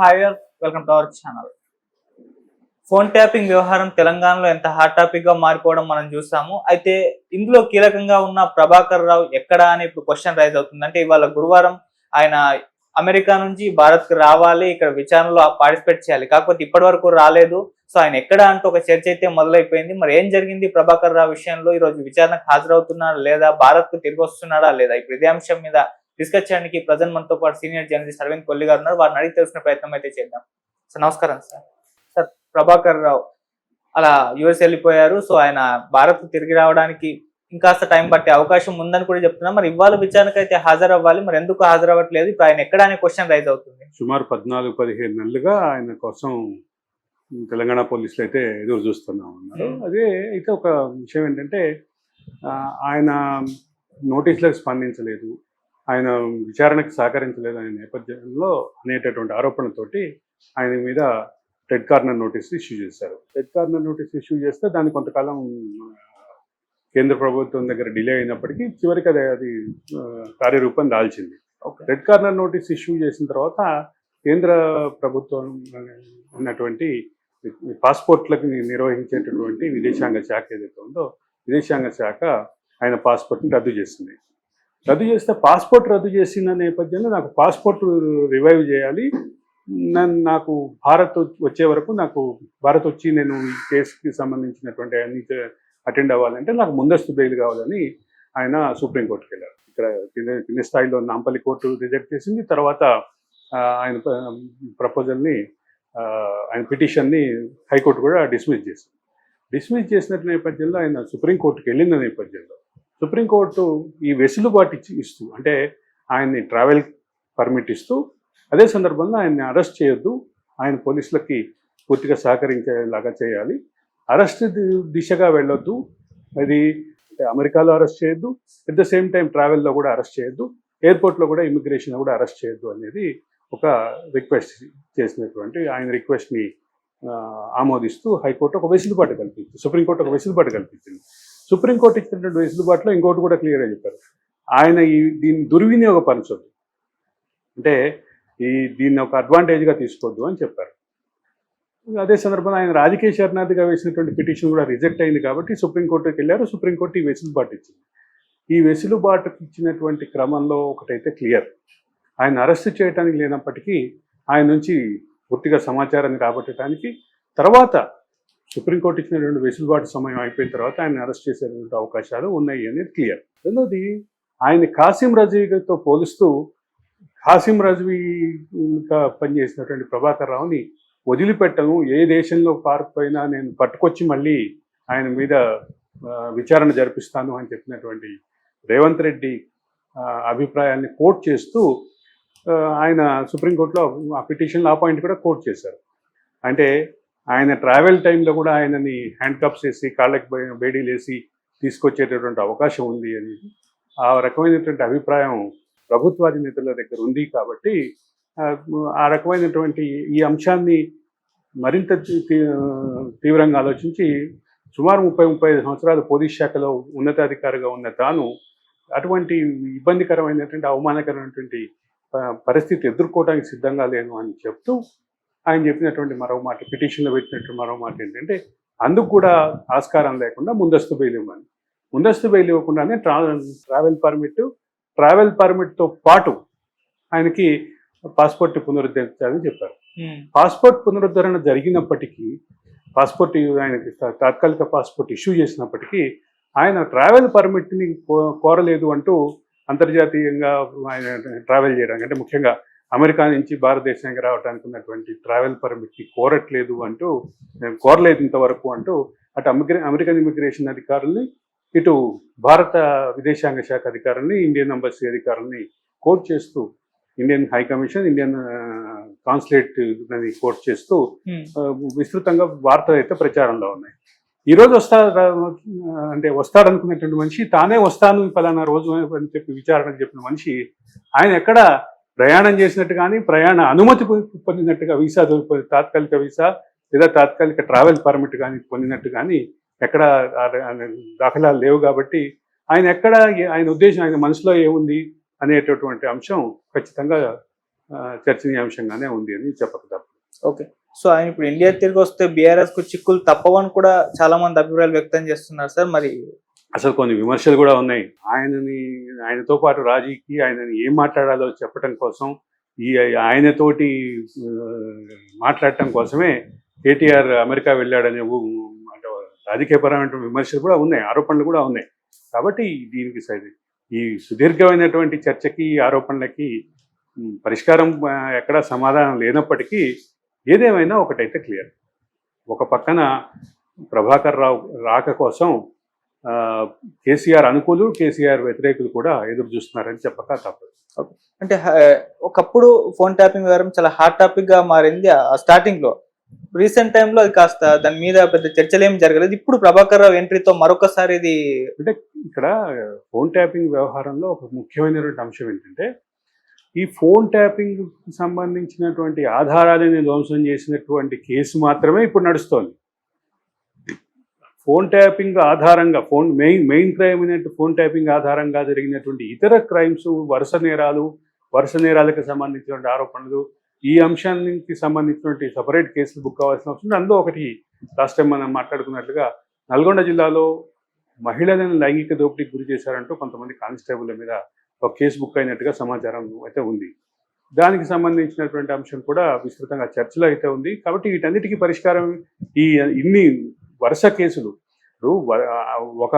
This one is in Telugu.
Hi welcome to our channel. Phone tapping వ్యవహారం తెలంగాణలో ఎంత హాట్ టాపిక్ గా మారిపోవడం మనం చూసాము. అయితే ఇందులో కీలకంగా ఉన్న ప్రభాకర్ రావు ఎక్కడ అని ఇప్పుడు క్వశ్చన్ రైజ్ అవుతుంది. అంటే ఇవాళ గురువారం ఆయన అమెరికా నుంచి భారత్ కి రావాలి, ఇక్కడ విచారణలో పార్టిసిపేట్ చేయాలి. కాకపోతే ఇప్పటి వరకు రాలేదు. సో ఆయన ఎక్కడ అంటూ ఒక చర్చ అయితే మొదలైపోయింది. మరి ఏం జరిగింది ప్రభాకర్ రావు విషయంలో? ఈ రోజు విచారణకు హాజరవుతున్నాడా లేదా, భారత్ కు తిరిగి వస్తున్నాడా లేదా? ఇప్పుడు ఇదే అంశం మీద డిస్కస్ చేయడానికి ప్రజెంట్ మనతో పాటు సీనియర్ జర్నలిస్ట్ అరవింద్ కొల్లి గారు ఉన్నారు. వారిని అడిగి తెలుసుకునే ప్రయత్నం అయితే చేద్దాం. సార్ నమస్కారం. సార్ ప్రభాకర్ రావు అలా యుఎస్ వెళ్ళిపోయారు. సో ఆయన భారత్ తిరిగి రావడానికి ఇంకాస్త టైం పట్టే అవకాశం ఉందని కూడా చెప్తున్నా. మరి ఇవాళ విచారణకు అయితే హాజరవ్వాలి, మరి ఎందుకు హాజరవ్వట్లేదు? ఇప్పుడు ఆయన ఎక్కడ అనే క్వశ్చన్ రైజ్ అవుతుంది. సుమారు 14-15 నెలలుగా ఆయన కోసం తెలంగాణ పోలీసులు అయితే ఎదురు చూస్తున్నా ఉన్నారు. అదే అయితే ఒక విషయం ఏంటంటే ఆయన నోటీసులకు స్పందించలేదు, ఆయన విచారణకు సహకరించలేదు అనే నేపథ్యంలో అనేటటువంటి ఆరోపణతోటి ఆయన మీద రెడ్ కార్నర్ నోటీస్ ఇష్యూ చేశారు. రెడ్ కార్నర్ నోటీస్ ఇష్యూ చేస్తే దాన్ని కొంతకాలం కేంద్ర ప్రభుత్వం దగ్గర డిలే అయినప్పటికీ చివరికి అది కార్యరూపం దాల్చింది. రెడ్ కార్నర్ నోటీస్ ఇష్యూ చేసిన తర్వాత కేంద్ర ప్రభుత్వం ఉన్నటువంటి పాస్పోర్ట్లకు నిర్వహించేటటువంటి విదేశాంగ శాఖ ఏదైతే ఉందో, విదేశాంగ శాఖ ఆయన పాస్పోర్ట్ని రద్దు చేసింది. రద్దు చేస్తే పాస్పోర్ట్ రద్దు చేసిన నేపథ్యంలో నాకు పాస్పోర్ట్ రివైవ్ చేయాలి, నాకు భారత్ వచ్చే వరకు నాకు భారత్ వచ్చి నేను ఈ కేసుకి సంబంధించినటువంటి అన్ని అటెండ్ అవ్వాలంటే నాకు ముందస్తు బెయిల్ కావాలని ఆయన సుప్రీంకోర్టుకి వెళ్ళారు. ఇక్కడ కింది స్థాయిలో నాంపల్లి కోర్టు రిజెక్ట్ చేసింది. తర్వాత ఆయన ప్రపోజల్ని ఆయన పిటిషన్ని హైకోర్టు కూడా డిస్మిస్ చేసింది. డిస్మిస్ చేసిన నేపథ్యంలో ఆయన సుప్రీంకోర్టుకి వెళ్ళిన నేపథ్యంలో సుప్రీంకోర్టు ఈ వెసులుబాటు ఇస్తూ, అంటే ఆయన్ని ట్రావెల్ పర్మిట్ ఇస్తూ, అదే సందర్భంలో ఆయన్ని అరెస్ట్ చేయొద్దు, ఆయన పోలీసులకి పూర్తిగా సహకరించేలాగా చేయాలి, అరెస్ట్ దిశగా వెళ్ళొద్దు, అది అమెరికాలో అరెస్ట్ చేయొద్దు, ఎట్ ద సేమ్ టైం ట్రావెల్లో కూడా అరెస్ట్ చేయొద్దు, ఎయిర్పోర్ట్లో కూడా ఇమిగ్రేషన్ కూడా అరెస్ట్ చేయొద్దు అనేది ఒక రిక్వెస్ట్ చేసినటువంటి ఆయన రిక్వెస్ట్ని ఆమోదిస్తూ హైకోర్టు ఒక వెసులుబాటు కల్పించింది, సుప్రీంకోర్టు ఒక వెసులుబాటు కల్పించింది. సుప్రీంకోర్టు ఇచ్చినటువంటి వెసులుబాటులో ఇంకోటి కూడా క్లియర్గా చెప్పారు, ఆయన దీన్ని దుర్వినియోగపరచొద్దు, అంటే దీన్ని ఒక అడ్వాంటేజ్గా తీసుకోవద్దు అని చెప్పారు. అదే సందర్భంలో ఆయన రాజకీయ శరణార్థిగా వేసినటువంటి పిటిషన్ కూడా రిజెక్ట్ అయింది కాబట్టి సుప్రీంకోర్టుకి వెళ్ళారు. సుప్రీంకోర్టు ఈ వెసులుబాటు ఇచ్చింది. ఈ వెసులుబాటుకి ఇచ్చినటువంటి క్రమంలో ఒకటైతే క్లియర్, ఆయన అరెస్ట్ చేయడానికి లేనప్పటికీ ఆయన నుంచి పూర్తిగా సమాచారాన్ని రాబట్టడానికి తర్వాత సుప్రీంకోర్టు ఇచ్చినటువంటి వెసులుబాటు సమయం అయిపోయిన తర్వాత ఆయన అరెస్ట్ చేసేటువంటి అవకాశాలు ఉన్నాయి అనేది క్లియర్. రెండోది, ఆయన కాసిం రజ్వీతో పోలుస్తూ కాసిం రజ్వీగా పనిచేసినటువంటి ప్రభాకర్ రావుని వదిలిపెట్టను, ఏ దేశంలో పారిపోయినా నేను పట్టుకొచ్చి మళ్ళీ ఆయన మీద విచారణ జరిపిస్తాను అని చెప్పినటువంటి రేవంత్ రెడ్డి అభిప్రాయాన్ని కోట్ చేస్తూ ఆయన సుప్రీంకోర్టులో ఆ పిటిషన్లో ఆ పాయింట్ కూడా కోట్ చేశారు. అంటే ఆయన ట్రావెల్ టైంలో కూడా ఆయనని హ్యాండ్ కప్స్ వేసి కాళ్ళకి బేడీలు వేసి తీసుకొచ్చేటటువంటి అవకాశం ఉంది అనేది ఆ రకమైనటువంటి అభిప్రాయం ప్రభుత్వాధినేతల దగ్గర ఉంది. కాబట్టి ఆ రకమైనటువంటి ఈ అంశాన్ని మరింత తీవ్రంగా ఆలోచించి సుమారు 30-35 సంవత్సరాలు పోలీస్ శాఖలో ఉన్నతాధికారిగా ఉన్న తాను అటువంటి ఇబ్బందికరమైనటువంటి అవమానకరమైనటువంటి పరిస్థితి ఎదుర్కోవడానికి సిద్ధంగా లేను అని చెప్తూ ఆయన చెప్పినటువంటి మరో మాట, పిటిషన్లో పెట్టినట్టు మరో మాట ఏంటంటే అందుకు కూడా ఆస్కారం లేకుండా ముందస్తు బెయిల్ ఇవ్వమని. ముందస్తు బెయిల్ ఇవ్వకుండానే ట్రావెల్ పర్మిట్తో పాటు ఆయనకి పాస్పోర్ట్ పునరుద్ధరించాలని చెప్పారు. పాస్పోర్ట్ పునరుద్ధరణ జరిగినప్పటికీ, ఆయనకి తాత్కాలిక పాస్పోర్ట్ ఇష్యూ చేసినప్పటికీ ఆయన ట్రావెల్ పర్మిట్ని కోరలేదు అంటూ అంతర్జాతీయంగా ఆయన ట్రావెల్ చేయడానికి, అంటే ముఖ్యంగా అమెరికా నుంచి భారతదేశానికి రావడానికి ఉన్నటువంటి ట్రావెల్ పర్మిట్ని కోరట్లేదు అంటూ, కోరలేదు ఇంతవరకు అంటూ అటు అమెరికన్ ఇమిగ్రేషన్ అధికారుల్ని, ఇటు భారత విదేశాంగ శాఖ అధికారుల్ని, ఇండియన్ ఎంబసీ అధికారుల్ని కోట్ చేస్తూ, Indian high commission, Indian consulate quote చేస్తూ విస్తృతంగా వార్తలు అయితే ప్రచారంలో ఉన్నాయి. ఈరోజు వస్తాడనుకున్నటువంటి మనిషి, తానే వస్తాను పలానా రోజు అని చెప్పి విచారణకు చెప్పిన మనిషి, ఆయన ఎక్కడ ప్రయాణం చేసినట్టు కానీ, ప్రయాణ అనుమతి పొందినట్టుగా, వీసా తాత్కాలిక వీసా లేదా తాత్కాలిక ట్రావెల్ పర్మిట్ కానీ పొందినట్టు కానీ ఎక్కడ దాఖలాలు లేవు. కాబట్టి ఆయన ఎక్కడ, ఆయన ఉద్దేశం, ఆయన మనసులో ఏముంది అనేటటువంటి అంశం ఖచ్చితంగా చర్చనీయాంశంగానే ఉంది అని చెప్పక తప్పదు. ఓకే. సో ఆయన ఇప్పుడు ఇండియా తిరిగి వస్తే బీఆర్ఎస్ కు చిక్కులు తప్పవని కూడా చాలా మంది అభిప్రాయాలు వ్యక్తం చేస్తున్నారు సార్. మరి అసలు కొన్ని విమర్శలు కూడా ఉన్నాయి. ఆయనతో పాటు రాజీకి ఆయనని ఏం మాట్లాడాలో చెప్పడం కోసం ఆయనతోటి మాట్లాడటం కోసమే కేటీఆర్ అమెరికా వెళ్ళాడనే అంటే రాజకీయపరమైన విమర్శలు కూడా ఉన్నాయి, ఆరోపణలు కూడా ఉన్నాయి. కాబట్టి దీనికి ఈ సుదీర్ఘమైనటువంటి చర్చకి ఆరోపణలకి పరిష్కారం ఎక్కడా సమాధానం లేనప్పటికీ ఏదేమైనా ఒకటైతే క్లియర్, ఒక పక్కన ప్రభాకర్ రావు రాక కోసం కేసీఆర్ అనుకూలు, కేసీఆర్ వ్యతిరేకులు కూడా ఎదురు చూస్తున్నారని చెప్పక తప్పదు. అంటే ఒకప్పుడు ఫోన్ ట్యాపింగ్ వ్యవహారం చాలా హాట్ టాపిక్ గా మారింది స్టార్టింగ్ లో. రీసెంట్ టైంలో అది కాస్త దాని మీద పెద్ద చర్చలు ఏం జరగలేదు. ఇప్పుడు ప్రభాకర్ రావు ఎంట్రీతో మరొకసారి ఇది అంటే ఇక్కడ ఫోన్ ట్యాపింగ్ వ్యవహారంలో ఒక ముఖ్యమైనటువంటి అంశం ఏంటంటే, ఈ ఫోన్ ట్యాపింగ్ సంబంధించినటువంటి ఆధారాలను ధ్వంసం చేసినటువంటి కేసు మాత్రమే ఇప్పుడు నడుస్తోంది. ఫోన్ ట్యాపింగ్ ఆధారంగా మెయిన్ క్రైమ్ అయినట్టు ఫోన్ ట్యాపింగ్ ఆధారంగా జరిగినటువంటి ఇతర క్రైమ్స్, వరుస నేరాలకు సంబంధించినటువంటి ఆరోపణలు, ఈ అంశానికి సంబంధించినటువంటి సపరేట్ కేసులు బుక్ కావాల్సిన అవసరం. అందులో ఒకటి లాస్ట్ టైం మనం మాట్లాడుకున్నట్లుగా నల్గొండ జిల్లాలో మహిళలను లైంగిక దోపిడీకి గురి చేశారంటూ కొంతమంది కానిస్టేబుల్ మీద ఒక కేసు బుక్ అయినట్టుగా సమాచారం అయితే ఉంది. దానికి సంబంధించినటువంటి అంశం కూడా విస్తృతంగా చర్చలో అయితే ఉంది. కాబట్టి వీటన్నిటికీ పరిష్కారం ఇన్ని వరుస కేసులు, ఇప్పుడు ఒక